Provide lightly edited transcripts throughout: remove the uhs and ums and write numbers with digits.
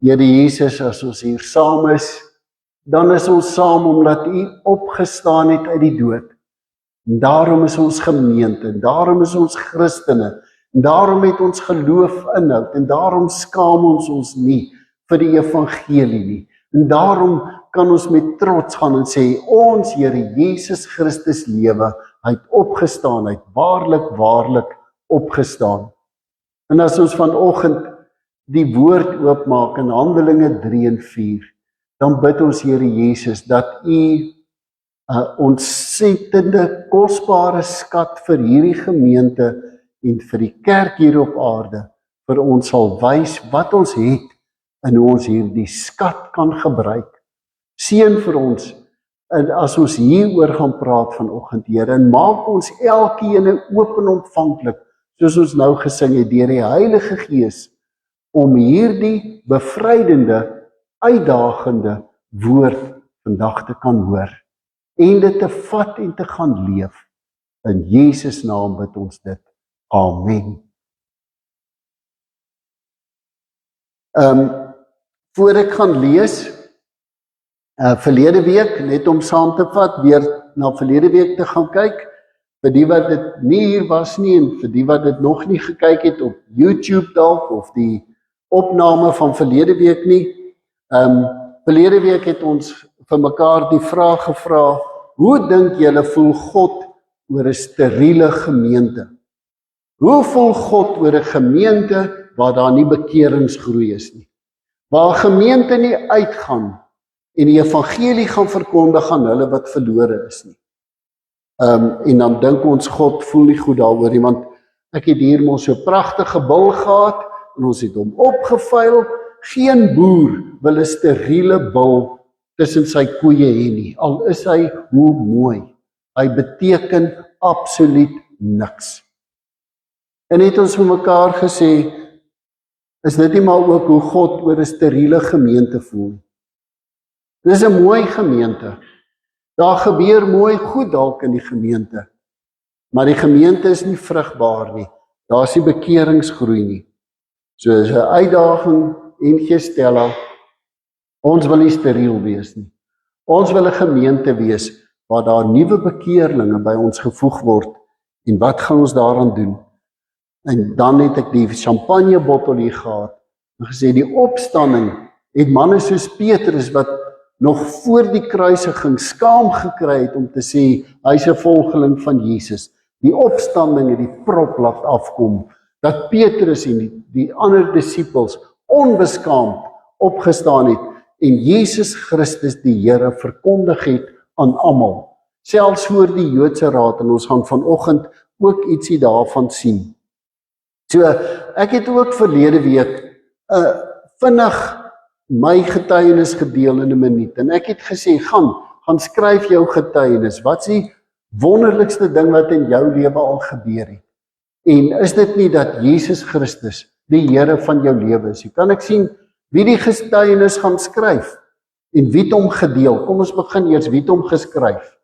Here Jesus, as ons hier saam is, dan is ons saam omdat U opgestaan het uit die dood. En daarom is ons gemeente, en daarom is ons Christene, en daarom het ons geloof inhoud, en daarom skaam ons nie vir die evangelie nie. En daarom kan ons met trots gaan en sê, ons Here Jesus Christus lewe, hy het opgestaan, hy het waarlik opgestaan. En as ons vanoggend die woord oopmaak in Handelinge 3 en 4, dan bid ons Here Jesus dat U 'n ontsettende kosbare skat vir hierdie gemeente en vir die kerk hier op aarde vir ons sal wys wat ons het en hoe ons hierdie skat kan gebruik. Seën vir ons en as ons hieroor gaan praat vanoggend, Here, en maak ons elkeen oop en ontvanklik, soos ons nou gesing het, deur die Heilige Gees, om hierdie bevrydende, uitdagende woord vandag te kan hoor, en dit te vat en te gaan leef. In Jesus naam bid ons dit. Amen. Voor ek gaan lees, verlede week, net om saam te vat, weer na verlede week te gaan kyk, vir die wat dit nie hier was nie, en vir die wat dit nog nie gekyk het op YouTube dalk, of die opname van verlede week nie. Verlede week het ons vir mekaar die vraag gevra, hoe dink julle voel God oor 'n steriele gemeente? Hoe voel God oor 'n gemeente waar daar nie bekeringsgroei is nie? Waar 'n gemeente nie uitgaan en die evangelie gaan verkondig aan hulle wat verlore is nie. En dan dink ons God voel nie goed daaroor nie, want ek het hier mos so 'n pragtige bul gehad en ons het hom opgevuil. Geen boer wil 'n steriele bul tussen sy koeie hê nie, al is hy hoe mooi. Hy beteken absoluut niks. En het ons vir mekaar gesê, is dit nie maar ook hoe God oor 'n steriele gemeente voel? Dis 'n mooi gemeente. Daar gebeur mooi goed dalk in die gemeente, maar die gemeente is nie vrugbaar nie. Daar is nie bekeringsgroei nie. So is 'n uitdaging en Stella, ons wil nie steriel wees nie. Ons wil 'n gemeente wees waar daar nuwe bekeerlinge by ons gevoeg word. En wat gaan ons daaraan doen? En dan het ek die champagnebottel hier gehad en gesê, die opstanding het manne soos Petrus wat nog voor die kruisiging skaam gekry het om te sê, hy's 'n volgeling van Jesus. Die opstanding het die prop laat afkom, dat Petrus en die ander disippels onbeskaamd opgestaan het en Jesus Christus die Here verkondig het aan almal, selfs voor die Joodse raad, en ons gaan vanoggend ook ietsie daarvan sien. So, ek het ook verlede week vinnig my getuienis gedeel in 'n minuut, en ek het gesê, gaan skryf jou getuienis, wat is die wonderlikste ding wat in jou lewe al gebeur het? En is dit nie dat Jesus Christus die Here van jou lewe is? Kan ek sien wie die getuienis gaan skryf en wie het hom gedeel? Kom ons begin eers, wie het hom geskryf?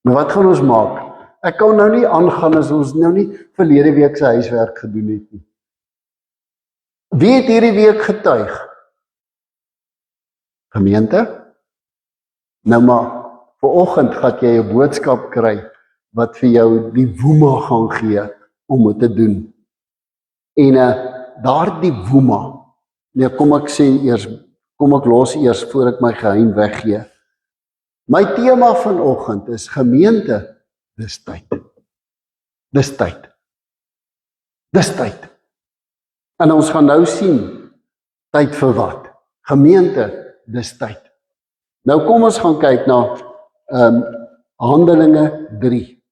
Maar wat gaan ons maak? Ek kan nou nie aangaan as ons nou nie verlede week se huiswerk gedoen het nie. Wie het hierdie week getuig? Gemeente? Nou maar, vanoggend gaan jy 'n boodskap kry wat vir jou die woema gaan gee om dit te doen. En daardie woema, nee, kom ek los eers voor ek my geheim weggee. My tema vanoggend is gemeente, dis tyd. Dis tyd. Dis tyd. En ons gaan nou sien, tyd vir wat? Gemeente, dis tyd. Nou kom ons gaan kyk na Handelinge 3.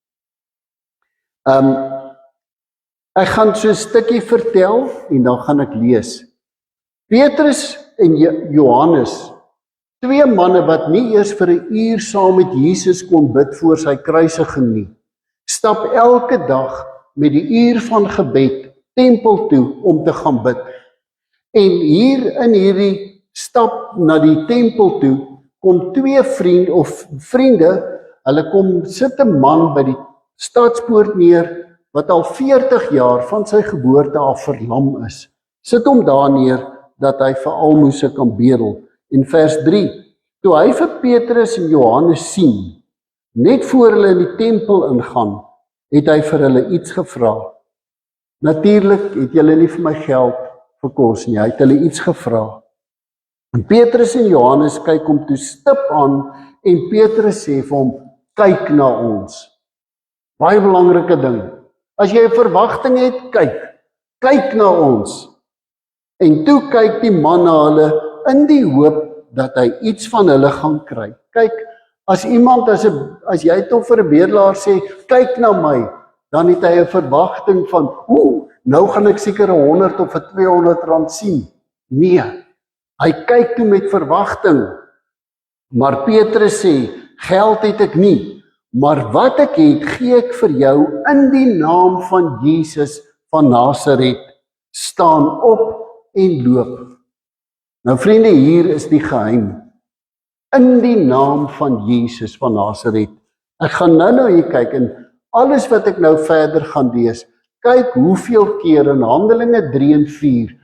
Ek gaan so 'n stukkie vertel en dan gaan ek lees. Petrus en Johannes, twee manne wat nie eers vir 'n uur saam met Jesus kon bid voor sy kruisiging nie, stap elke dag met die uur van gebed tempel toe om te gaan bid. En hier in hierdie stap na die tempel toe, kom twee vriende, hulle kom sit 'n man by die Stadspoort neer, wat al 40 jaar van sy geboorte af verlam is. Sit hom daar neer, dat hy vir almoses kan bedel. En vers 3, toe hy vir Petrus en Johannes sien, net voor hulle in die tempel ingaan, het hy vir hulle iets gevra. Natuurlik het julle nie vir my geld vir kos nie, hy het hulle iets gevra. En Petrus en Johannes kyk hom toe stip aan, en Petrus sê vir hom, kyk na ons. Baie belangrike ding. As jy 'n verwagting het, kyk na ons. En toe kyk die man na hulle in die hoop dat hy iets van hulle gaan kry. Kyk, as iemand, as jy toch vir 'n bedelaar sê, kyk na my, dan het hy 'n verwagting van, nou gaan ek seker 100 of 200 rand sien. Nee, hy kyk toe met verwagting. Maar Petrus sê, geld het ek nie, maar wat ek het, gee ek vir jou in die naam van Jesus van Nasaret. Staan op en loop. Nou vriende, hier is die geheim. In die naam van Jesus van Nasaret. Ek gaan nou hier kyk, en alles wat ek nou verder gaan lees, kyk hoeveel keer in Handelinge 3 en 4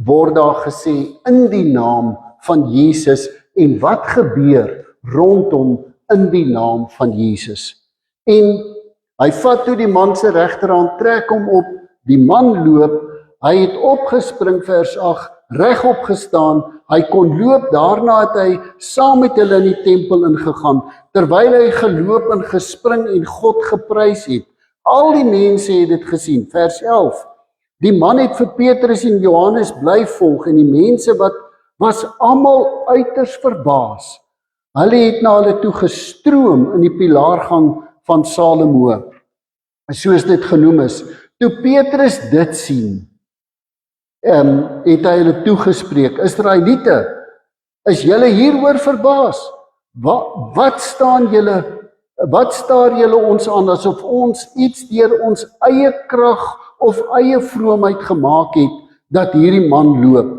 word daar gesê in die naam van Jesus, en wat gebeur rondom in die naam van Jesus. En hy vat toe die man se regterhand, trek hom op, die man loop, hy het opgespring, vers 8, regop gestaan, hy kon loop, daarna het hy saam met hulle in die tempel ingegaan, terwyl hy geloop en gespring en God geprys het. Al die mense het dit gesien, vers 11, die man het vir Petrus en Johannes bly volg, en die mense was almal uiters verbaas. Hulle het na hulle toe gestroom in die pilaargang van Salomo, soos dit genoem is. Toe Petrus dit sien, het hy hulle toegespreek, Israeliete, is julle hieroor verbaas? Wat staar julle ons aan, asof ons iets deur ons eie krag of eie vroomheid gemaak het, dat hierdie man loop?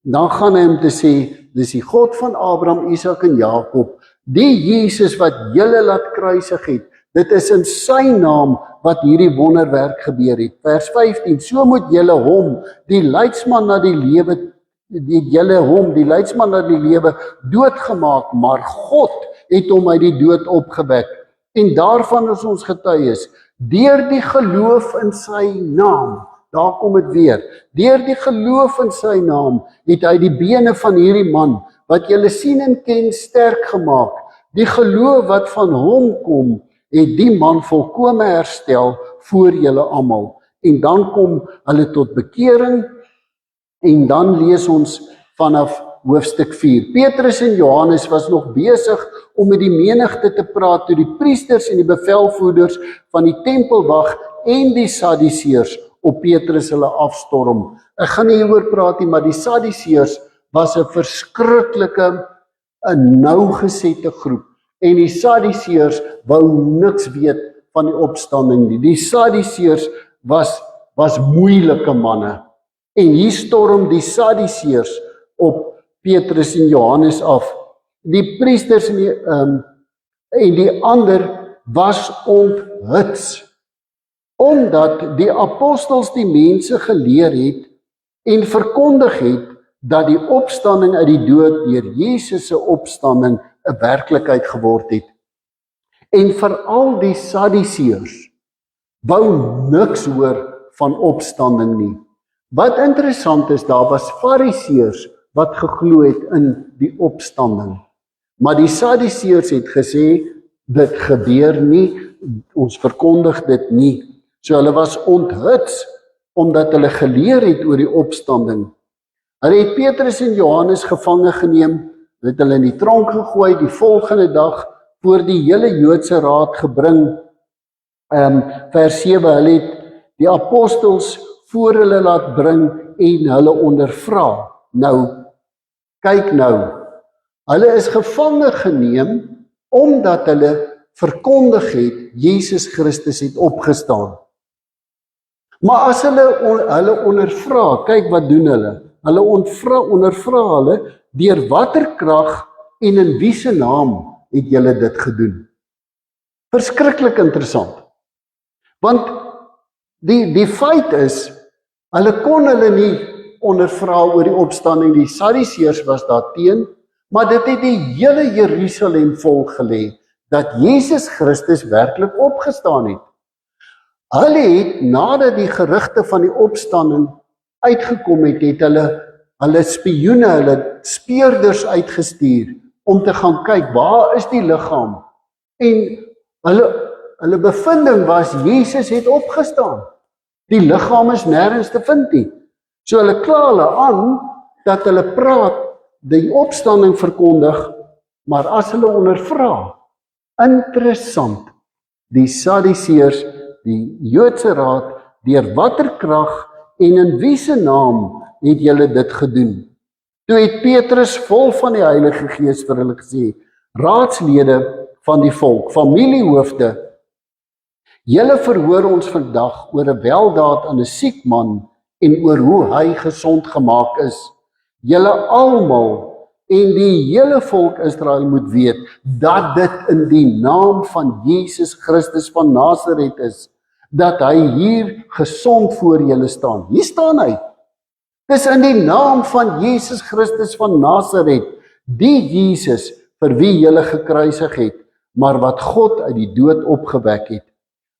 Dan gaan hy om te sê, dis die God van Abraham, Isak en Jakob, die Jesus wat julle laat kruisig het, dit is in sy naam wat hierdie wonderwerk gebeur het. Vers 15, so moet julle hom, die leidsman na die lewe, doodgemaak, maar God het hom uit die dood opgewek. En daarvan is ons getuies, deur die geloof in sy naam, daar kom het weer, deur die geloof in sy naam, het hy die bene van hierdie man, wat julle sien en ken, sterk gemaak. Die geloof wat van hom kom, het die man volkome herstel voor julle almal. En dan kom hulle tot bekering, en dan lees ons vanaf hoofstuk 4. Petrus en Johannes was nog besig om met die menigte te praat, toe die priesters en die bevelvoerders van die tempelwag en die Sadduseërs op Petrus hulle afstorm. Ek gaan nie hieroor praat nie, maar die Sadduseërs was 'n verskriklike, 'n nougesette groep. En die Sadduseërs wou niks weet van die opstanding nie. Die Sadduseërs was moeilike manne. En hier storm die Sadduseërs op Petrus en Johannes af. Die priesters en die ander was onthuts, omdat die apostels die mense geleer het en verkondig het dat die opstanding uit die dood deur Jesus se opstanding 'n werklikheid geword het. En veral die Sadduseërs wou niks hoor van opstanding nie. Wat interessant is, daar was Fariseërs wat geglo het in die opstanding. Maar die Sadduseërs het gesê, dit gebeur nie, ons verkondig dit nie. So hulle was onthuts, omdat hulle geleer het oor die opstanding. Hulle het Petrus en Johannes gevange geneem, het hulle in die tronk gegooi, die volgende dag voor die hele Joodse raad gebring. Vers 7, hulle het die apostels voor hulle laat bring en hulle ondervra. Nou, kyk nou, hulle is gevange geneem, omdat hulle verkondig het, Jesus Christus het opgestaan. Maar as hulle ondervra, kyk wat doen hulle? Hulle ondervra hulle, deur watter krag en in wie se naam het julle dit gedoen? Verskriklik interessant. Want die feit is, hulle kon hulle nie ondervra oor die opstanding, die Sadduseërs was daar teen, maar dit het die hele Jerusalem volgelê, dat Jesus Christus werklik opgestaan het. Hulle het, nadat die gerugte van die opstanding uitgekom het, het hulle spioene, hulle speurders uitgestuur, om te gaan kyk, waar is die liggaam? En hulle bevinding was, Jesus het opgestaan. Die liggaam is nêrens te vind nie. So hulle kla hulle aan, dat hulle praat, die opstanding verkondig, maar as hulle ondervra, interessant, die Sadduseërs, die Joodse raad, deur watter krag en in wie se naam het julle dit gedoen? Toe het Petrus vol van die Heilige Gees vir hulle gesê, raadslede van die volk, familiehoofde, julle verhoor ons vandag oor 'n weldaad aan 'n siek man en oor hoe hy gesond gemaak is. Julle almal en die hele volk Israel moet weet dat dit in die naam van Jesus Christus van Nasaret is, dat hy hier gesond voor julle staan. Hier staan hy. Dis in die naam van Jesus Christus van Nasaret, die Jesus vir wie julle gekruisig het, maar wat God uit die dood opgewek het.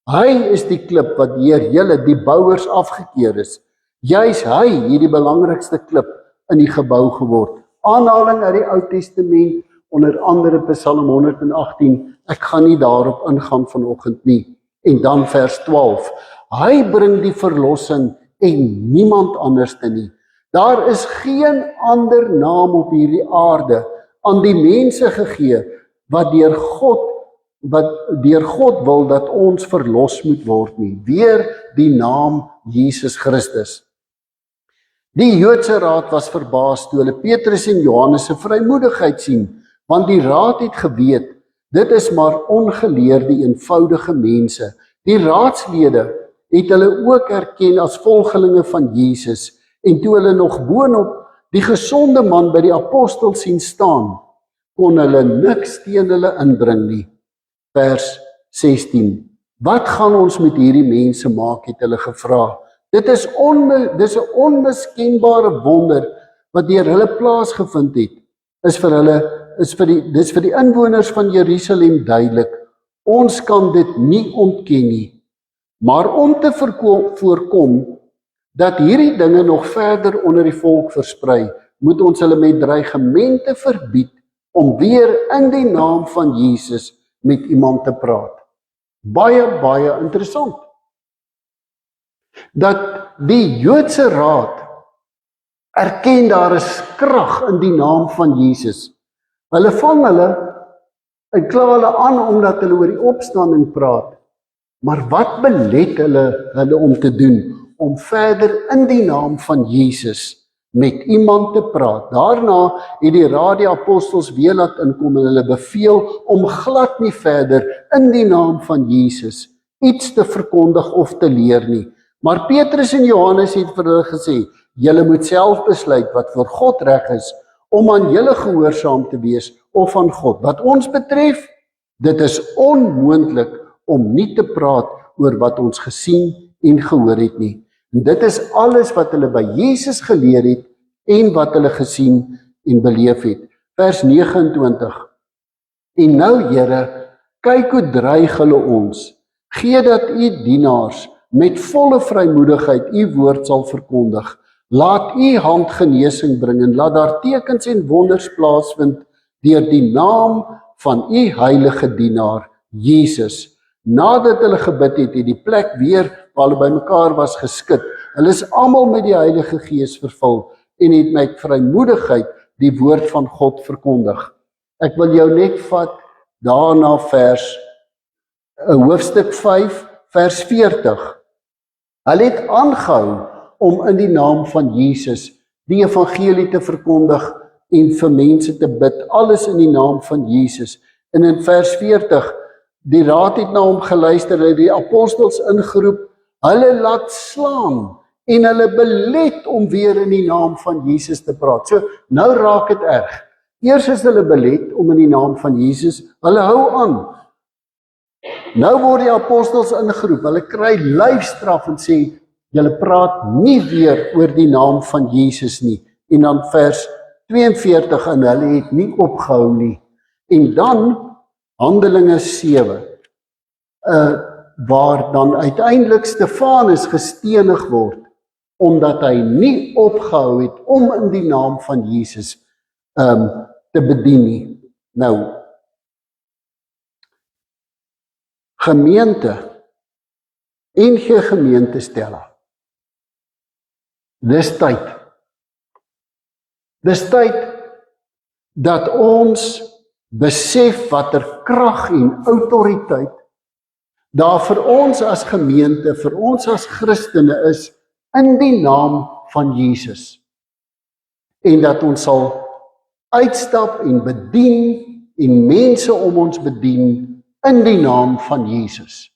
Hy is die klip wat deur julle die bouers afgekeer is. Juis hy het die belangrikste klip in die gebou geword. Aanhaling uit die Ou Testament, onder andere Psalm 118, ek gaan nie daarop ingaan vanoggend nie. En dan vers 12, hy bring die verlossing en niemand anderste nie. Daar is geen ander naam op hierdie aarde aan die mense gegee, wat deur God wil dat ons verlos moet word nie. Weer die naam Jesus Christus. Die Joodse raad was verbaas toe hulle Petrus en Johannes se vrymoedigheid sien, want die raad het geweet, dit is maar ongeleerde, eenvoudige mense. Die raadslede het hulle ook erken as volgelinge van Jesus, en toe hulle nog boonop die gesonde man by die apostel sien staan, kon hulle niks teen hulle inbring nie. Vers 16. Wat gaan ons met hierdie mense maak, het hulle gevra. Dit is 'n onmiskenbare wonder wat deur hulle plaasgevind het. Dis vir die inwoners van Jerusalem duidelik. Ons kan dit nie ontken nie. Maar om te voorkom dat hierdie dinge nog verder onder die volk versprei, moet ons hulle met dreigemente verbied om weer in die naam van Jesus met iemand te praat. Baie interessant. Dat die Joodse raad erken daar is krag in die naam van Jesus. Hulle vang hulle en kla hulle aan omdat hulle oor die opstanding praat. Maar wat belet hulle om te doen? Om verder in die naam van Jesus met iemand te praat. Daarna het die raad die apostels weer laat inkom en hulle beveel om glad nie verder in die naam van Jesus iets te verkondig of te leer nie. Maar Petrus en Johannes het vir hulle gesê, julle moet self besluit wat vir God reg is, om aan julle gehoorsaam te wees of aan God. Wat ons betref, dit is onmoontlik om nie te praat oor wat ons gesien en gehoor het nie. En dit is alles wat hulle by Jesus geleer het en wat hulle gesien en beleef het. Vers 29. En nou Here, kyk hoe dreig hulle ons. Gee dat u dienaars met volle vrymoedigheid u woord sal verkondig. Laat u hand genesing bring en laat daar tekens en wonders plaasvind deur die naam van u heilige dienaar, Jesus. Nadat hulle gebid het, het die plek weer waar hulle bymekaar was geskit. Hulle is almal met die Heilige Gees vervul en het met vrymoedigheid die woord van God verkondig. Ek wil jou net vat daarna hoofstuk 5 vers 40. Hulle het aangehou om in die naam van Jesus die evangelie te verkondig en vir mense te bid, alles in die naam van Jesus. En in vers 40, die raad het na hom geluister, hulle die apostels ingeroep, hulle laat slaan en hulle belet om weer in die naam van Jesus te praat. So, nou raak dit erg. Eers is hulle belet om in die naam van Jesus, hulle hou aan. Nou word die apostels ingeroep, hulle kry lyfstraf en sê, julle praat nie weer oor die naam van Jesus nie. En dan vers 42, en hulle het nie opgehou nie. En dan Handelinge 7, waar dan uiteindelik Stefanus gestenig word, omdat hy nie opgehou het om in die naam van Jesus te bedien nie. Nou, gemeente, NG Gemeente Stella, dis tyd. Dis tyd dat ons besef watter krag en autoriteit daar vir ons as gemeente, vir ons as Christene is in die naam van Jesus. En dat ons sal uitstap en bedien en mense om ons bedien in die naam van Jesus.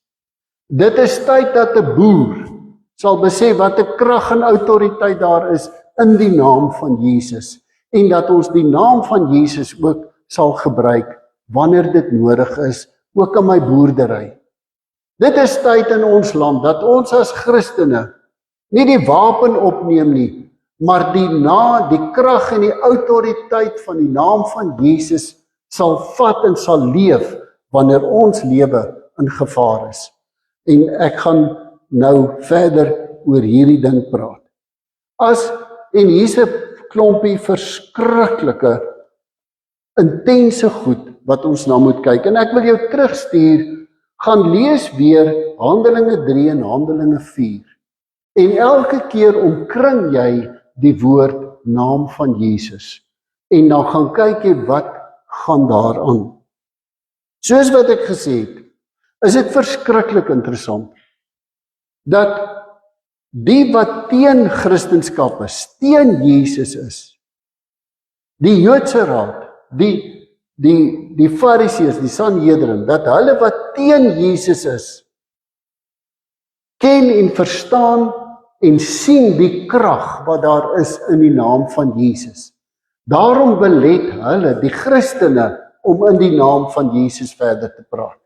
Dit is tyd dat 'n boer sal besef wat 'n krag en autoriteit daar is in die naam van Jesus. En dat ons die naam van Jesus ook sal gebruik wanneer dit nodig is, ook in my boerdery. Dit is tyd in ons land dat ons as Christene nie die wapen opneem nie, maar die krag en die autoriteit van die naam van Jesus sal vat en sal leef wanneer ons lewe in gevaar is. En ek gaan nou verder oor hierdie ding praat. En hier's 'n klompie verskriklike, intense goed wat ons na moet kyk. En ek wil jou terugstuur, gaan lees weer Handelinge 3 en Handelinge 4. En elke keer omkring jy die woord naam van Jesus. En dan gaan kyk jy wat gaan daaraan. Soos wat ek gesê het, is dit verskriklik interessant dat die wat teen Christendom is, teen Jesus is, die Joodse Raad, die Fariseërs, die Sanhedrin, dat hulle wat teen Jesus is, ken en verstaan en sien die krag wat daar is in die naam van Jesus. Daarom belet hulle, die Christene, om in die naam van Jesus verder te praat.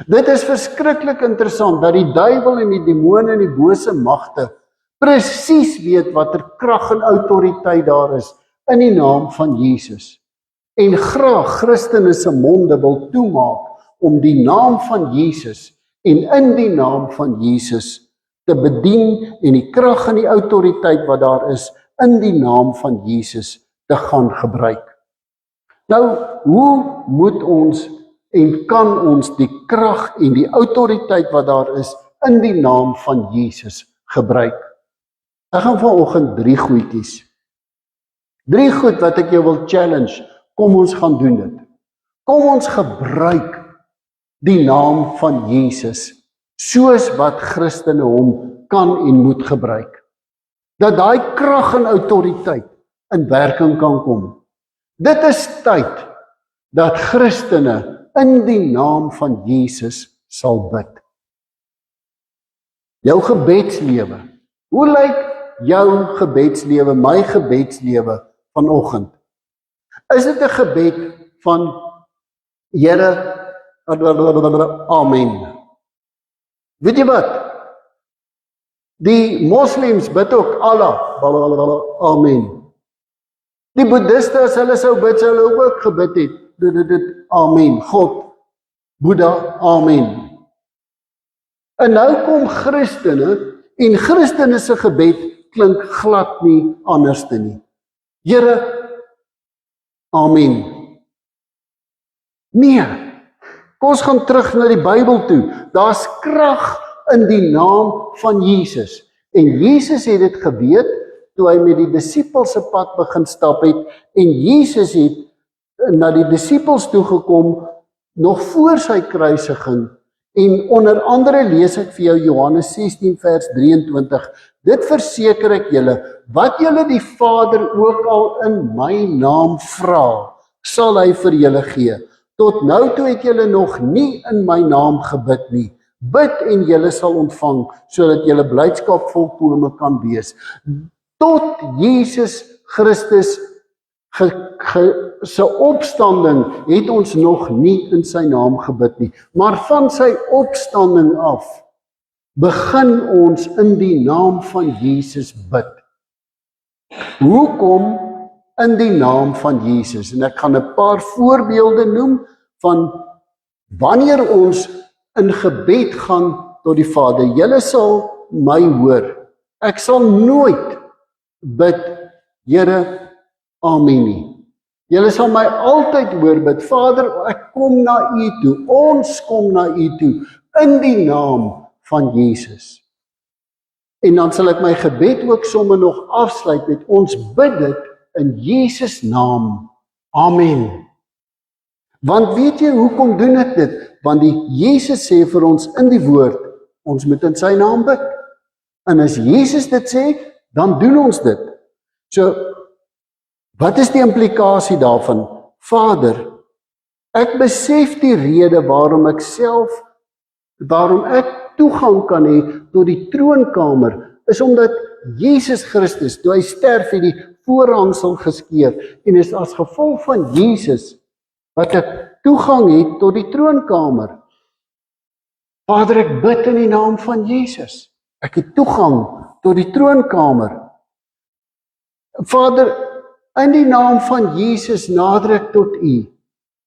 Dit is verskriklik interessant dat die duiwel en die demone en die bose magte presies weet watter krag en autoriteit daar is in die naam van Jesus. En graag Christene se monde wil toemaak om die naam van Jesus en in die naam van Jesus te bedien en die krag en die autoriteit wat daar is in die naam van Jesus te gaan gebruik. Nou, hoe moet ons en kan ons die krag en die autoriteit wat daar is in die naam van Jesus gebruik? Ek gaan vanoggend 3 goedjies. 3 goed wat ek jou wil challenge. Kom ons gaan doen dit. Kom ons gebruik die naam van Jesus soos wat Christene hom kan en moet gebruik. Dat daai krag en autoriteit in werking kan kom. Dit is tyd dat Christene in die naam van Jesus sal bid. Jou gebedslewe. Hoe lyk jou gebedslewe, my gebedslewe vanoggend? Is dit 'n gebed van Here, amen? Weet jy wat? Die moslems bid ook Allah, amen. Die boeddhiste, as hulle sou bid, sou hulle ook gebid het, amen, God, Boeddha, amen. En nou kom Christene, en Christene se gebed klink glad nie anderste nie. Here, amen. Nee, kom ons gaan terug na die Bybel toe. Daar's krag in die naam van Jesus. En Jesus het dit geweet toe hy met die disippels se pad begin stap het, en Jesus het na die disippels toegekom nog voor sy kruisiging, en onder andere lees ek vir jou Johannes 16 vers 23, dit verseker ek julle, wat julle die Vader ook al in my naam vra, sal hy vir julle gee. Tot nou toe het julle nog nie in my naam gebid nie. Bid en julle sal ontvang, sodat julle blydskap volkome kan wees. Tot Jesus Christus se opstanding het ons nog nie in sy naam gebid nie, maar van sy opstanding af begin ons in die naam van Jesus bid. Hoekom in die naam van Jesus? En ek gaan 'n paar voorbeelde noem van wanneer ons in gebed gaan tot die Vader. Julle sal my hoor. Ek sal nooit bid, Here, amen nie. Julle sal my altyd hoor bid, Vader, ek kom na U toe, ons kom na U toe, in die naam van Jesus. En dan sal ek my gebed ook sommer nog afsluit met, ons bid dit in Jesus naam, amen. Want weet jy, hoekom doen ek dit? Want die Jesus sê vir ons in die woord, ons moet in sy naam bid. En as Jesus dit sê, dan doen ons dit. So, wat is die implikasie daarvan? Vader, ek besef die rede waarom ek toegang kan hê tot die troonkamer, is omdat Jesus Christus, toe hy sterf, het die voorhangsel geskeur, en is as gevolg van Jesus, wat ek toegang het tot die troonkamer. Vader, ek bid in die naam van Jesus. Ek het toegang tot die troonkamer. Vader, in die naam van Jesus nader ek tot U.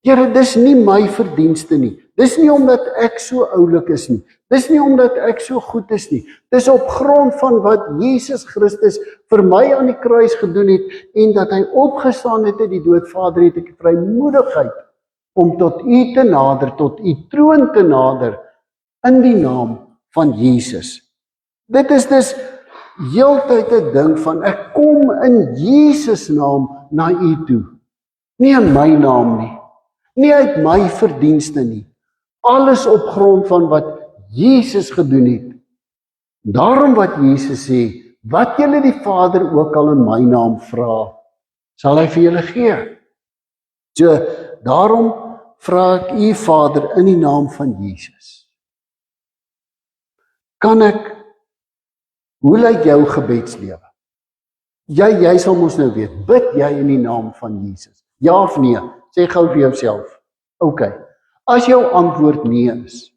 Here, dis nie my verdienste nie. Dis nie omdat ek so oulik is nie. Dis nie omdat ek so goed is nie. Dis op grond van wat Jesus Christus vir my aan die kruis gedoen het en dat hy opgestaan het uit die dood. Vader, het ek vrymoedigheid om tot U te nader, tot U troon te nader in die naam van Jesus. Dit is dus heeltyd 'n ding van ek kom in Jesus naam na U toe. Nie in my naam nie. Nie uit my verdienste nie. Alles op grond van wat Jesus gedoen het. Daarom wat Jesus sê, wat julle die Vader ook al in my naam vra, sal hy vir julle gee. So, daarom vra ek U Vader in die naam van Jesus. Hoe lyk jou gebedslewe? Jy sal mos nou weet, bid jy in die naam van Jesus? Ja of nee? Sê gou vir jouself. OK. As jou antwoord nee is,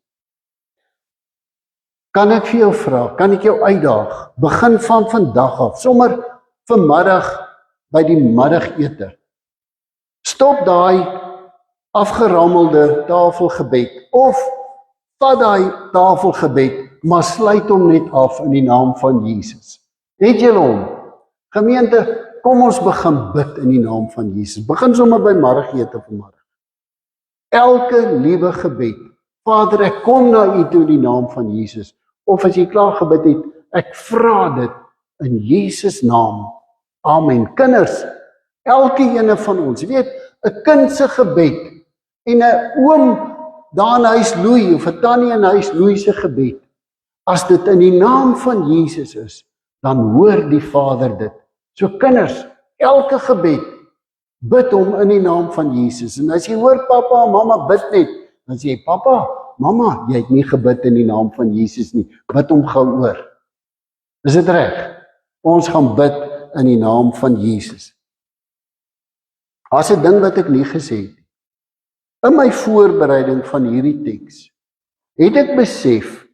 kan ek vir jou vra, kan ek jou uitdaag, begin van vandag af, sommer vanmiddag by die middagete. Stop daai afgerammelde tafelgebed, of vat daai tafelgebed, maar sluit hom net af in die naam van Jesus. Het julle hom? Gemeente, kom ons begin bid in die naam van Jesus. Begin sommer by middagete vanmiddag. Elke liewe gebed, Vader, ek kom na U toe in die naam van Jesus. Of as jy klaar gebid het, ek vra dit in Jesus naam. Amen. Kinders, elke ene van ons, weet, 'n kind se gebed en 'n oom daar in huis Louis of 'n tannie in huis Louis se gebed, as dit in die naam van Jesus is, dan hoor die Vader dit. So kinders, elke gebed, bid hom in die naam van Jesus. En as jy hoor pappa en mamma bid net, dan sê jy, pappa, mamma, jy het nie gebid in die naam van Jesus nie. Bid hom gou oor. Is dit reg? Ons gaan bid in die naam van Jesus. As 'n ding wat ek nie gesê het. In my voorbereiding van hierdie teks, het ek besef,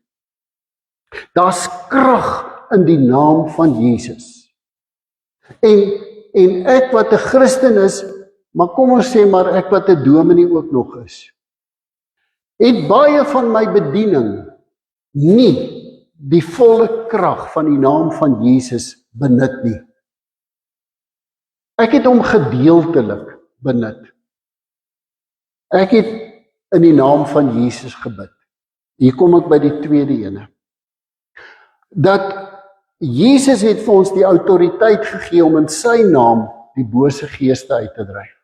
daar's krag in die naam van Jesus. En ek wat 'n Christen is, maar kom ons sê maar ek wat 'n dominee ook nog is, het baie van my bediening nie die volle krag van die naam van Jesus benut nie. Ek het hom gedeeltelik benut. Ek het in die naam van Jesus gebid. Hier kom ek by die tweede ene. Dat Jesus het vir ons die autoriteit gegee om in sy naam die bose geeste uit te dryf.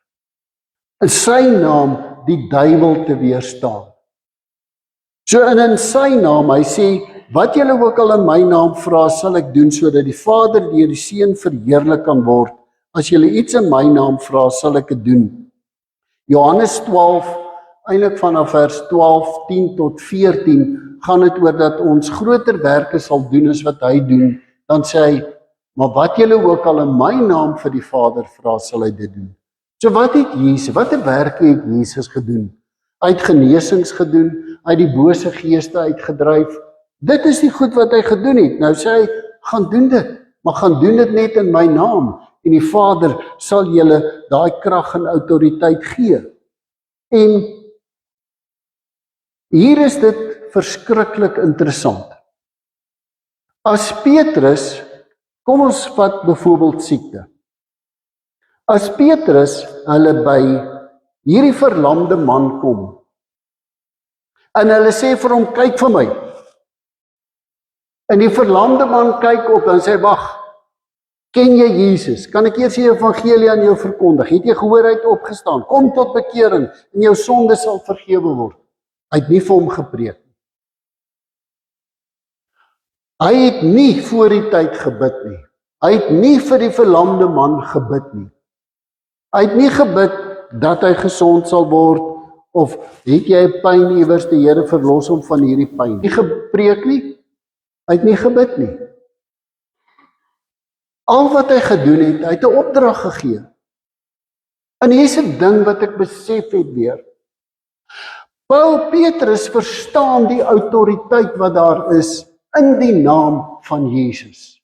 In sy naam die duiwel te weerstaan. So in sy naam, hy sê, wat julle ook al in my naam vra, sal ek doen, sodat die Vader deur die Seun verheerlik kan word. As julle iets in my naam vra, sal ek dit doen. Johannes 12, eintlik vanaf vers 12, 10 tot 14, gaan dit oor dat ons groter werke sal doen as wat hy doen. Dan sê hy, maar wat julle ook al in my naam vir die Vader vra, sal hy dit doen. So wat het werke het Jesus gedoen? Hy het genesings gedoen, hy het die bose geeste uitgedryf. Dit is die goed wat hy gedoen het. Nou sê hy, gaan doen dit, maar gaan doen dit net in my naam. En die Vader sal julle daai krag en autoriteit gee. En hier is dit verskriklik interessant. As Petrus, kom ons vat byvoorbeeld siekte. As Petrus hulle by hierdie verlamde man kom, en hulle sê vir hom, kyk vir my. En die verlamde man kyk op en sê, wag, ken jy Jesus? Kan ek eers die evangelie aan jou verkondig? Het jy gehoor hy het opgestaan? Kom tot bekering en jou sonde sal vergewe word. Hy het nie vir hom gepreek nie. Hy het nie voor die tyd gebid nie. Hy het nie vir die verlamde man gebid nie. Hy het nie gebid dat hy gesond sal word, of het jy 'n pyn iewers, die Here verlos hom van hierdie pyn. Nie gepreek nie, hy het nie gebid nie. Al wat hy gedoen het, hy het 'n opdrag gegee. En hier is 'n ding wat ek besef het weer. Petrus verstaan die autoriteit wat daar is in die naam van Jesus.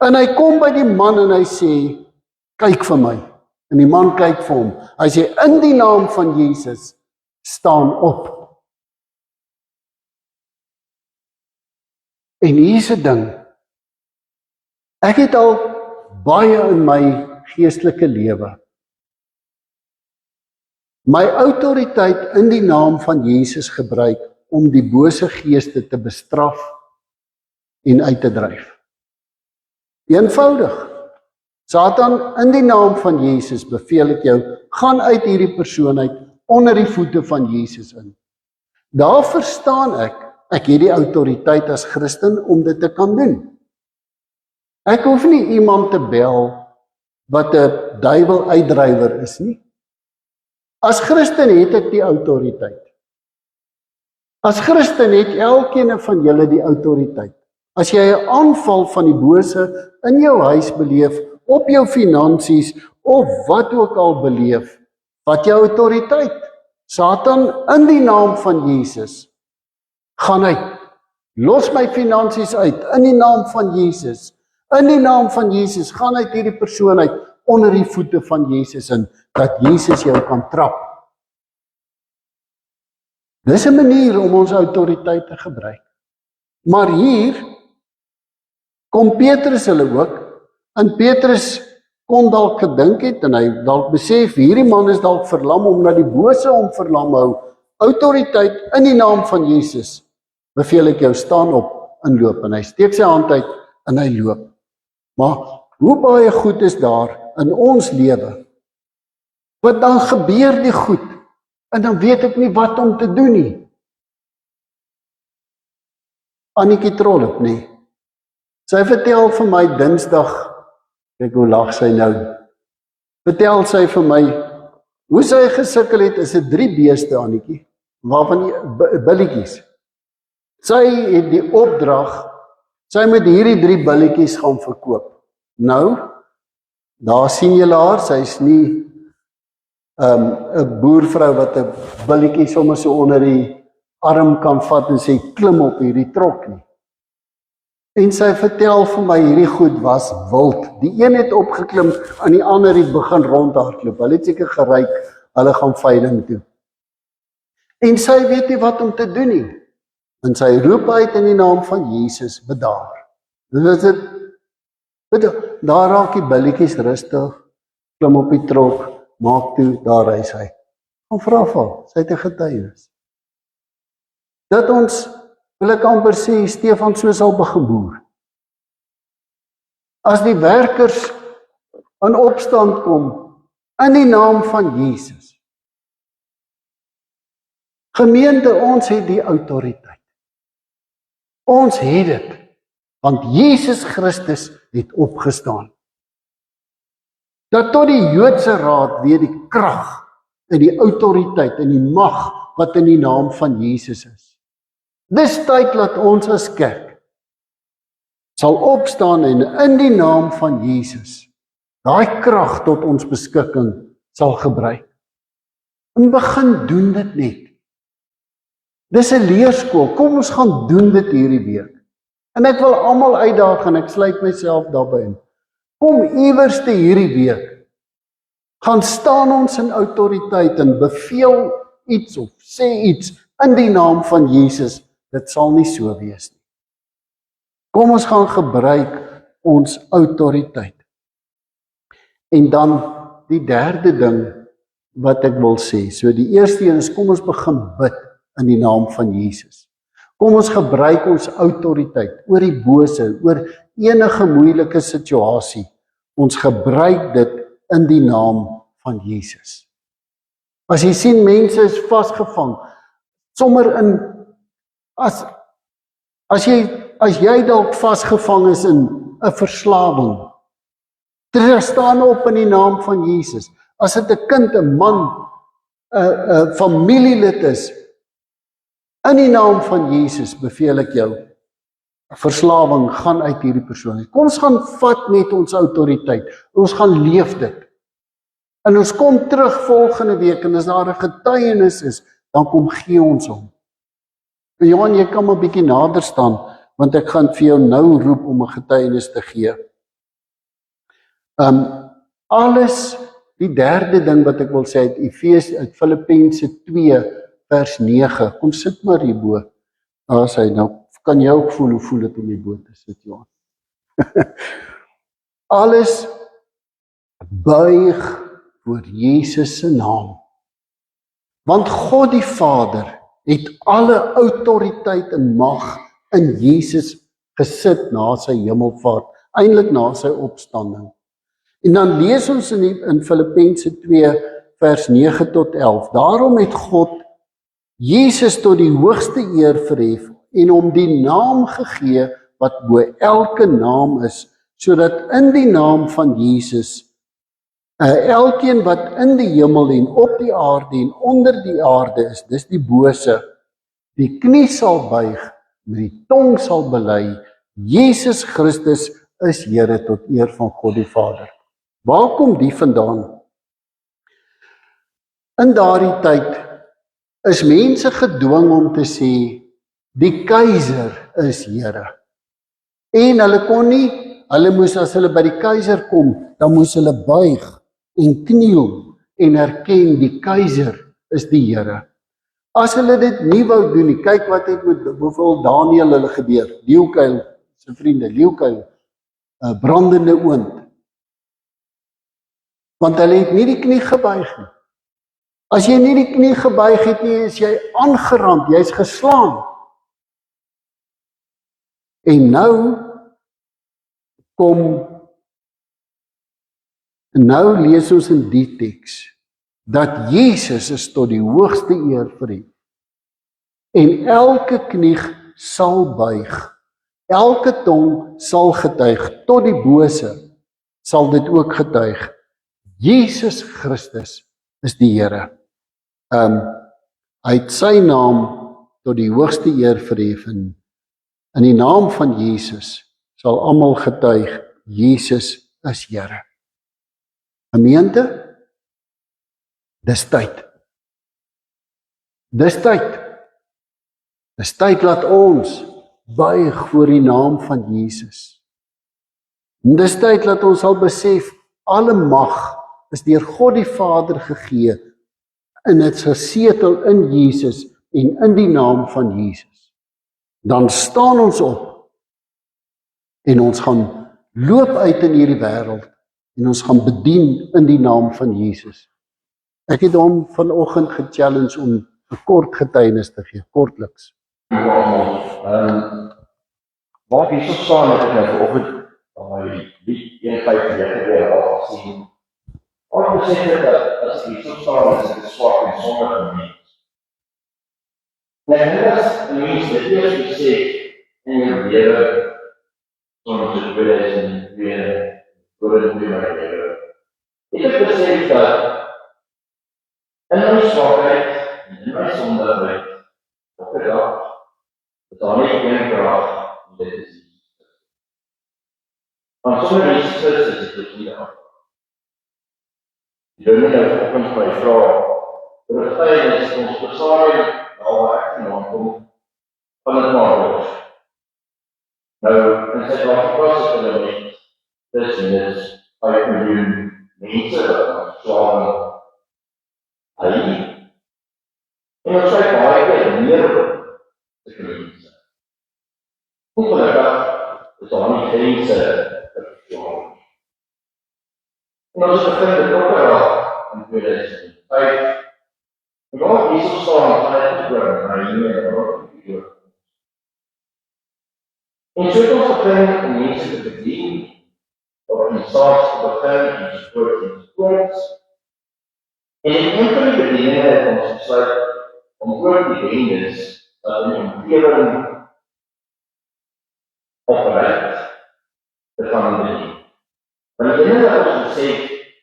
En hy kom by die man en hy sê, kyk vir my. En die man kyk vir hom. Hy sê, in die naam van Jesus, staan op. En hier is 'n ding. Ek het al baie in my geestelike lewe my autoriteit in die naam van Jesus gebruik om die bose geeste te bestraf en uit te dryf. Eenvoudig. Satan, in die naam van Jesus beveel ek jou, gaan uit hierdie persoon uit, onder die voete van Jesus in. Daar verstaan ek het die autoriteit as Christen om dit te kan doen. Ek hoef nie iemand te bel wat 'n duiwel uitdrywer is nie. As Christen het ek die autoriteit. As Christen het elkeen van julle die autoriteit. As jy 'n aanval van die bose in jou huis beleef, op jou finansies, of wat ook al beleef, wat jou autoriteit. Satan, in die naam van Jesus, gaan uit. Los my finansies uit, in die naam van Jesus. In die naam van Jesus, gaan uit hierdie persoon uit, onder die voete van Jesus in, dat Jesus jou kan trap. Dis 'n manier om ons autoriteit te gebruik. Maar hier kom Petrus hulle ook, en Petrus kon dalk gedink het, en hy dalk besef, hierdie man is dalk verlam, omdat die bose hom verlam hou. Autoriteit in die naam van Jesus, beveel ek jou, staan op en loop. En hy steek sy hand uit en hy loop. Maar hoe baie goed is daar in ons lewe, wat dan gebeur die goed, en dan weet ek nie wat om te doen nie. Annetjie Trollip, nie. Sy vertel vir my Dinsdag, kyk hoe lag sy nou, vertel sy vir my, hoe sy gesukkel het, is dit 3 beeste, Annetjie, waarvan die billetjies. Sy het die opdrag, sy moet hierdie 3 billetjies gaan verkoop. Nou, daar sien julle haar, sy is nie 'n boervrou wat 'n billetjie sommer so onder die arm kan vat en sê, klim op hierdie trok nie. En sy vertel vir my, hierdie goed was wild. Die een het opgeklim, en die ander het begin rondhardloop. Hulle het seker geryk, hulle gaan veiling toe. En sy weet nie wat om te doen nie. En sy roep uit in die naam van Jesus, bedaar. Dis dit, daar raak die billetjies rustig, klim op die trok, maak toe, daar is hy. Gaan vra vir, sy het 'n getuienis. Dat ons, wil ek amper sê, Stefan so sal begin boer. As die werkers in opstand kom, in die naam van Jesus. Gemeente, ons het die autoriteit. Ons het dit, want Jesus Christus het opgestaan. Dat tot die Joodse raad weer die krag en die autoriteit en die mag wat in die naam van Jesus is. Dis tyd dat ons as kerk sal opstaan en in die naam van Jesus daai krag tot ons beskikking sal gebruik. En begin doen dit net. Dis 'n leerskool, kom ons gaan doen dit hierdie week. En ek wil almal uitdaag en ek sluit myself daarbey in. Kom iewers te hierdie week, gaan staan ons in autoriteit en beveel iets of sê iets in die naam van Jesus, dit sal nie so wees nie. Kom ons gaan gebruik ons autoriteit. En dan die derde ding wat ek wil sê, so die eerste een is, kom ons begin bid in die naam van Jesus. Kom ons gebruik ons autoriteit oor die bose, oor enige moeilike situasie. Ons gebruik dit in die naam van Jesus. As jy sien mense is vasgevang, sommer in, as jy dalk vasgevang is in 'n verslawing, staan op in die naam van Jesus. As dit 'n kind, 'n man, 'n familielid is, in die naam van Jesus beveel ek jou, verslawing gaan uit hierdie persoon. Kom ons gaan vat met ons autoriteit. Ons gaan leef dit. En ons kom terug volgende week en as daar 'n getuienis is, dan kom gee ons hom. Johan, jy kan maar 'n bietjie nader staan, want ek gaan vir jou nou roep om 'n getuienis te gee. Alles, die derde ding wat ek wil sê uit Filippense 2 vers 9. Kom sit maar hierbo. Daar is hy nou. Kan jy ook voel hoe voel dit om hierbo te sit, Johan? Alles buig voor Jesus se naam. Want God die Vader het alle autoriteit en mag in Jesus gesit na sy hemelvaart, eintlik na sy opstanding. En dan lees ons in Filippense 2 vers 9 tot 11. Daarom het God Jesus tot die hoogste eer verhef en hom die naam gegee wat bo elke naam is, sodat in die naam van Jesus elkeen wat in die hemel en op die aarde en onder die aarde is, dis die bose, die knie sal buig, met die tong sal bely, Jesus Christus is Here tot eer van God die Vader. Waar kom die vandaan? In daardie tyd is mense gedwing om te sê, die keiser is Here. En hulle kon nie, hulle moes as hulle by die keiser kom, dan moes hulle buig en kniel en erken die keiser is die Here. As hulle dit nie wou doen nie, kyk wat het met bijvoorbeeld Daniël hulle gebeur, leeukuil, sy vriende, leeukuil, brandende oond. Want hulle het nie die knie gebuig nie. As jy nie die knie gebuig het nie, is jy aangerand, jy is geslaan. En nou lees ons in die teks, dat Jesus is tot die hoogste eer verhef. En elke knie sal buig, elke tong sal getuig, tot die bose sal dit ook getuig. Jesus Christus is die Here. Hy het sy naam tot die hoogste eer verhef en in die naam van Jesus sal almal getuig, Jesus is Here. Gemeente, dis tyd. Dis tyd. Dis tyd dat ons buig voor die naam van Jesus. En dis tyd dat ons sal besef, alle mag is deur God die Vader gegee en dit is gesetel in Jesus en in die naam van Jesus. Dan staan ons op en ons gaan loop uit in hierdie wêreld en ons gaan bedien in die naam van Jesus. Ek het hom vanoggend gechallenge om 'n kort getuienis te gee, kortliks. Waar is ons staan het ek nou vanoggend die 1:5 weer al gesien. Ons sê dat as jy so staan is dit swak en sonder mens. Nou as mens dit eers sê en jy lewe sonder te wees en weer oor die lewe. Ek het gesê dat in my swakheid en in my sondigheid op 'n dag dat daar nie een krag in dit is. Want sonder Jesus Christus is dit nie af. Die dominee vanoggend my vra, oor 'n getuienis ons besaai waar ek vandaan kom, van 'n Maarlos. Nou, in Suid-Afrika se parlement, dis 5 miljoen mense wat slawe hy. En ons sê baie keer meer te grense. Ongelukkig is daar nie grense vir slawe. En ons begin betrokke raak in 2005. En waar Jesus staan, gaan hy toebring na die Here en raak die Here. En so het ons begin om mense te bedien, organisaties te begin ensovoorts. En in een van die bedieninge het ons besluit om ook die bendes wat in die omgewing opereer te gaan bedien. Want die ene wat ons gesê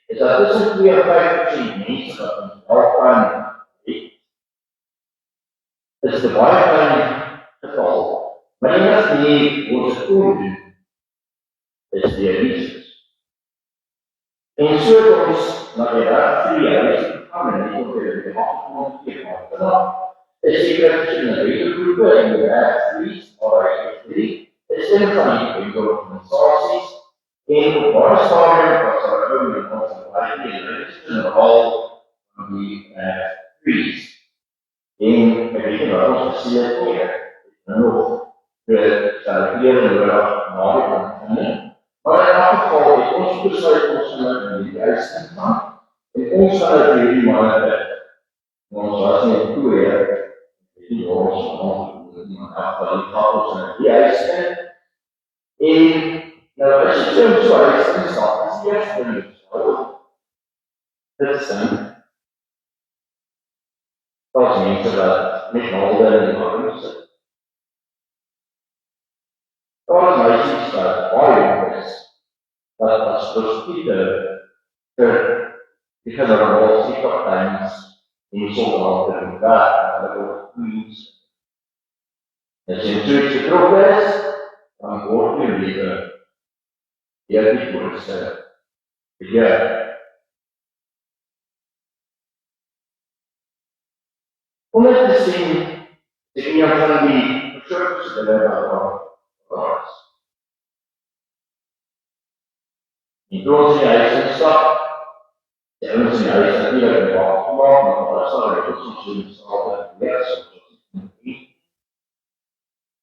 is dat tussen 2 en 5% mense wat ons welkom het, is 'n baie klein getal. Maar die enigste manier hoe ons dit kon doen, is deur Jesus. En so het ons na die raad vir die huis gegaan en nie op die maak is seker tussen 'n hele groepe en die raad vries, is een van die organisasies en op baie stadium was daar ook met ons en al van die vries. En ek weet wat ons gesê het nog sal hier en waar na die kant. Maar in elk geval het ons besluit ons gaan in die huis gaan. En ons gaan uit hierdie manne ons was nie toe die ons afval die kapels in die huis en nou as jy so huis instap, is die eerste ding dit is daar's mense wat met halde in die arm sit. Daar is meisies wat baie jong is, wat as prostitute vir die generatie kapteins en die soldate in werk, hulle word queens. As jy in soos getrokken is, dan word jy lewe deur die voorste beheer. Om dit te sien, is een van die verskrikkelijkste dinge wat is. Die trots in die huis instap, die ouens in die huis natuurlijk in wacht gemaakt, maar daar staan er ook soms in die straat en weg, soms nie.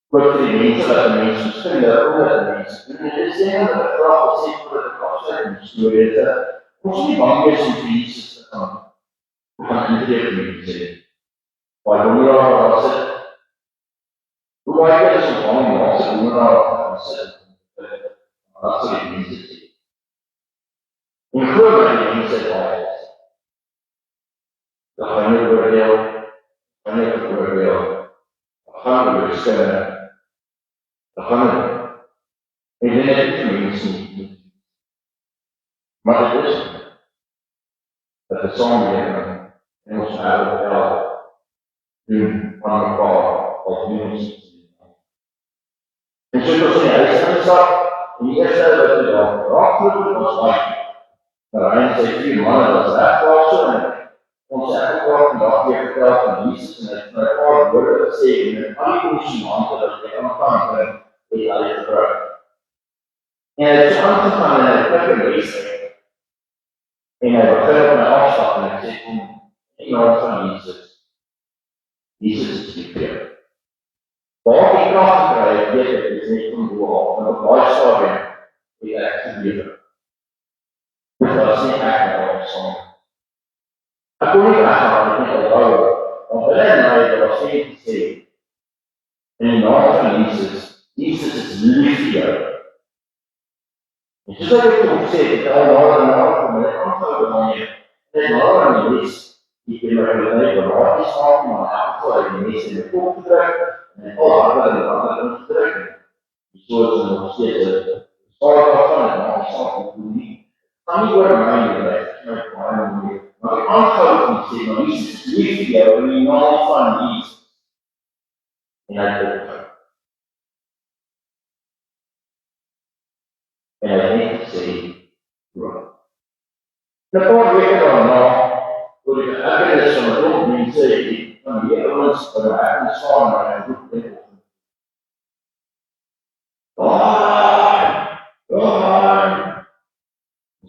Ook vir die mense wat die mense skinde, omdat die mense doen, en dit is nie dat die vraag wat sê voor die kapsel en die story het, ons nie bang is om vir Jesus te gaan. Hoe gaan intree vir die mense? Waar donderdag was het, hoe baie keer is om bang om als donderdag was het, dat sal die mense sê. En groot dat die mense baie is. Dan gaan jy oordeel, dan gaan jy skinde, dan gaan jy. En dit is die mense nie. Maar dit is dat die samelewing en ons wêreld doen van mekaar als mense. En so het ons in die huis ingestap, en die eerste wat die daar raakvloed was baie. Ryan sê 4 manne was weggewaar so, en ons het ook vandag weer vertel van Jesus, en het my paar woorde gesê, en met al die konsumente wat die aangaan bring, het al die gebruik. En hy het so aangegaan en hy het klikke lees, en hy begin op my afstap, en hy sê, kom, in naam van Jesus is die vir. Waar die kracht gekry, weet ek, is net om doel, en op baie stadium het ek gelewe. Dat is nie ek met al saam. Ek kon nie weggaan, ek nie alhou, want hulle en my, dat was nie te sê, in die naam van Jesus is lief vir jou. En soos ek het ook gesê, ek al daar en daar kom, en ek aanhou wanneer, net daar aan die les, die ken my geluk, waar die saak, maar aanhou uit die les in die kop te druk, en al harde en harde in te druk, die soort is nog steeds, staat daarvan, en maar die saak moet doen nie, kan nie oor my bedrijf, maar die aanhoud van sê, maar Jesus is lief vir jou in die naam van Jesus. En hy het ook. En hy het net gesê, 'n paar weke daarna, oor die ergernis van 'n klomp mense van die ouens wat reg saam na 'n groep het.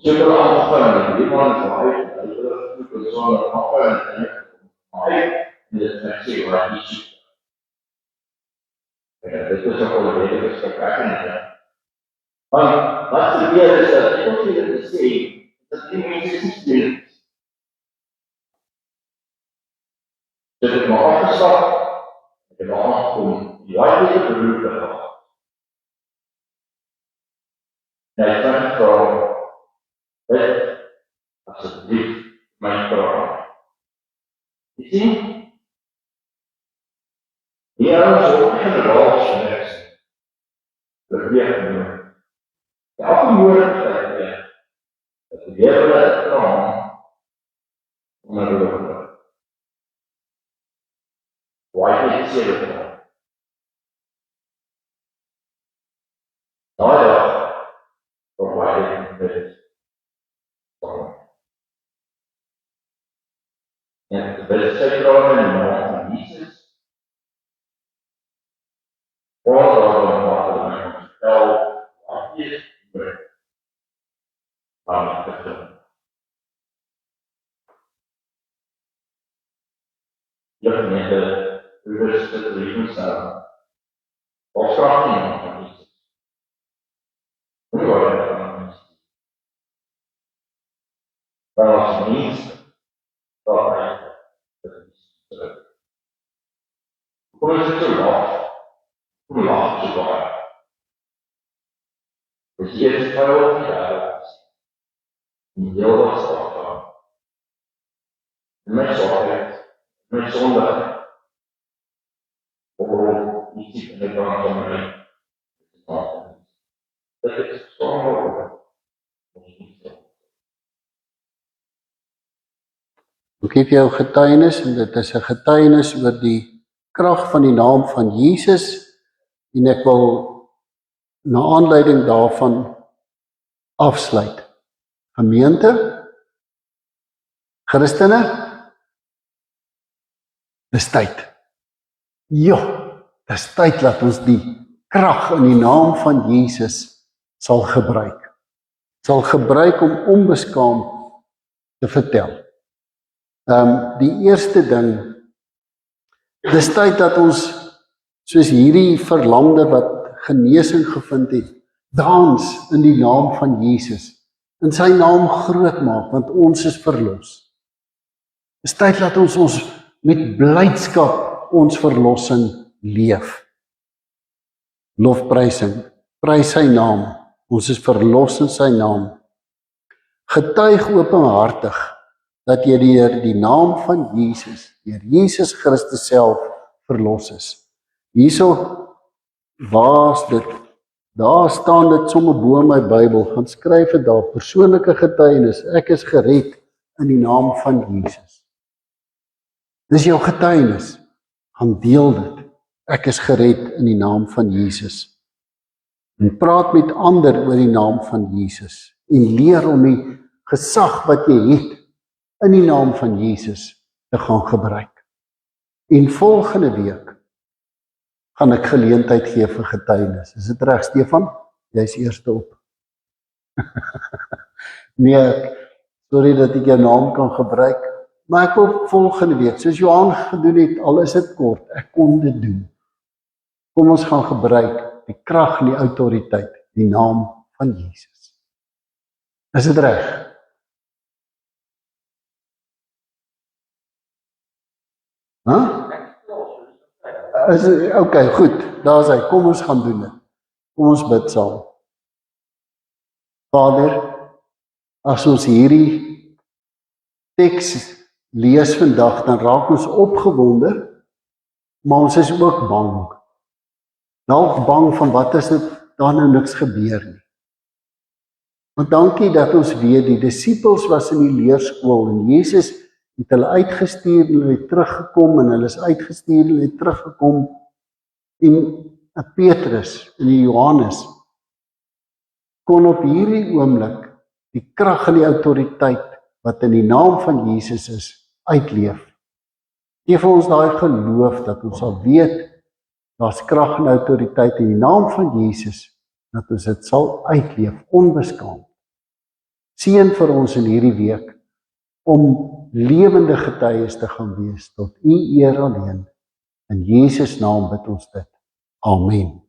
So het hulle aangegaan, die man van hy het so 'n afval en dit is sê wat hy sê. Dit is ook 'n rede vir gesprekke. Want wat gebeur is dat ek wil julle sê dat die mense nie speel. Dit het maar afgestap, het het maar aangekom, die waarheid het beroep gehad. En hy kan vrou, weet, asseblief, my vrou. Jy sien, die ouens ook generaal slechts, beweeg genoeg. Elke moontlikheid dat die lewe het gaan onderloop. Waar het sê dit nou? Daai dag, voor waar het dit gaan. En dit is sy vrou in die naam van Jesus. Waar daar wat hulle vertel, wat is Ja, gemeente, bewuste levensstijl. Of vraag nie van Jesus. Hoe word dit van Jesus? Maar als mens, dat hy is. Hoe is dit so laat? Hoe laat so baie? Dus hier is vrou op die wêreld. Die heel wat staat. My swakheid, my sonde. Of iets in die kant van my. Dit is sonde. Ek gee vir jou getuienis en dit is 'n getuienis oor die krag van die naam van Jesus en ek wil na aanleiding daarvan afsluit. Gemeente, Christene, dis tyd. Ja, dis tyd dat ons die krag in die naam van Jesus sal gebruik. Sal gebruik om onbeskaamd te vertel. Die eerste ding, dis tyd dat ons soos hierdie verlamde wat genesing gevind het, dans in die naam van Jesus, in sy naam groot maak, want ons is verlos. Dis tyd dat ons met blydskap ons verlossing leef. Lofprysing, prys sy naam, ons is verlos in sy naam. Getuig openhartig, dat jy deur die naam van Jesus, deur Jesus Christus self verlos is. Hierso, waar is dit? Daar staan dit sommer bo in my Bybel, gaan skryf dit daar, persoonlike getuienis, ek is gered in die naam van Jesus. Dis jou getuienis, gaan deel dit, ek is gered in die naam van Jesus. En praat met ander oor die naam van Jesus, en leer om die gesag wat jy het, in die naam van Jesus te gaan gebruik. En volgende week gaan ek geleentheid gee vir getuienis. Is dit reg, Stefan? Jy's eerste op. Nee, sorry dat ek jou naam kan gebruik, maar ek wil volgende week, soos Johan gedoen het, al is dit kort, ek kon dit doen. Kom ons gaan gebruik die krag en die autoriteit, die naam van Jesus. Is dit reg? Okay, goed, daar is hy, kom ons gaan doen dit. Kom ons bid saam. Vader, as ons hierdie teks lees vandag, dan raak ons opgewonde, maar ons is ook bang. Dalk bang van wat as dit daar nou niks gebeur nie. Maar dankie dat ons weet, die disippels was in die leerskool en Jesus het hulle uitgestuur en hulle het teruggekom en hulle is uitgestuur en hulle het teruggekom en Petrus en die Johannes kon op hierdie oomblik die krag en die autoriteit wat in die naam van Jesus is, uitleef. Geef vir ons daai geloof dat ons sal weet, daar's krag en autoriteit in die naam van Jesus, dat ons dit sal uitleef, onbeskaamd. Seën vir ons in hierdie week, om lewende getuies te gaan wees, tot U eer alleen. In Jesus naam bid ons dit. Amen.